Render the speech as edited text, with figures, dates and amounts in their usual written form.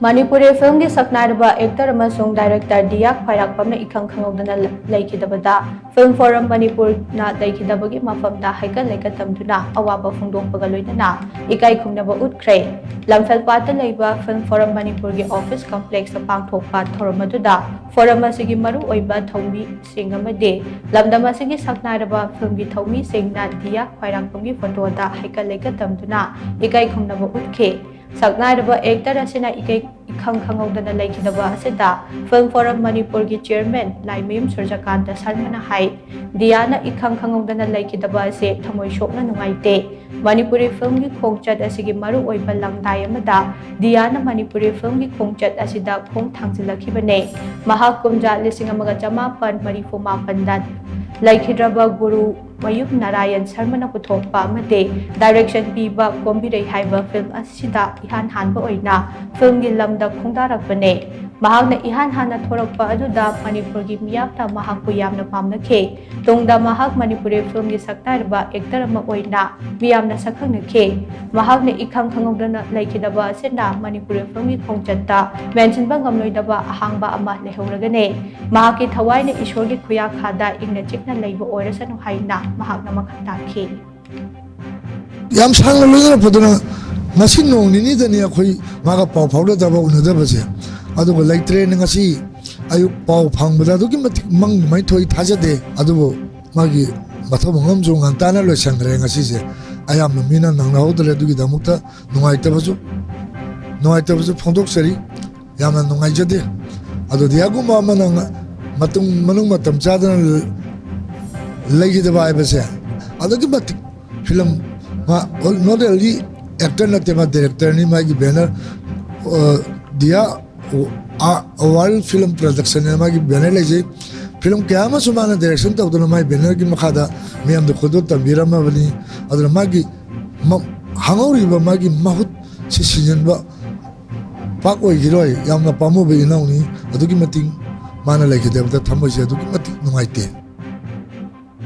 Manipuri film di saknarba actor amasung director Diak Khairakpamna ikhang khangogdana laikidabada film forum Manipur na laikidabagi mafamda haika laikatamduna awaba phongdokpaga loinana ikai khumnaba utkhre lamphel pata leiba film forum Manipur gi office complex ta pangthokpa thoromaduda forum asigi maru oiba thongmi sing amade lamdam asigi saknarba film gi thongmi singna Diak Khairakpamgi photo da haika laikatamduna ikai khumnaba utkhe saknarba actor asina ikai ikhang khangogdana laikidaba asida film forum Manipur gi chairman Laimim Surjakanta Sarmana hai Diana ikhang khangogdana laikidaba ase thamoi shokna nungaite Manipuri film gi khongchat asigi maru oiba langdai amada Diana Manipuri film gi khongchat asida khong thangjilakhibane mahakumja lising amaga jamapan marifu mapandan laikhidraba guru Mayup Narayan Sarmana puthokpa amade direction piba Kombirei haiba film asida ihan hanba oina film gi lamda khongdarakpane mahakna ihan hana thorakpa aduda Manipur gi miyakta mahakpu yamna pamnakhe tungda mahak Manipuri film gi saktarba actor ama oina miyamna sakhangnakhe mahakna ikhang khangogdana laikidaba asena Manipuri film gi khongchatta mention ba ngamloidaba ahangba ama lehoragane mahaki thawaina ishor gi khuya khada ingna chikna leiba oirasanu haina mahakna makhatakhe yam sangla loina podona ngasi nongni dani akhoi maga paw phawda daba unadabase adugo laitre ngasi ayuk paw phangbada dugi matik mang mai thoi thajade adugo magi matham ngamju ngantana lo sangre ngasi se ayam mina nangna hodre dugi damukta nungaitabasu phondok sari yamna nungaijade adu diagu ma manang matung manung matam chadana laigidaba aibase adugi matik film ma not only actor na tema director ni magi banner dia world film production ni magi banner leje film kya ma sumana direction ta udana mai banner gi makhada me am de khudo tambira ma bani adana magi hangauri ba magi mahut si season ba pak oi giroi yamna pamu be inauni adugi mating mana leke de ta thamoi se adugi matik nungaite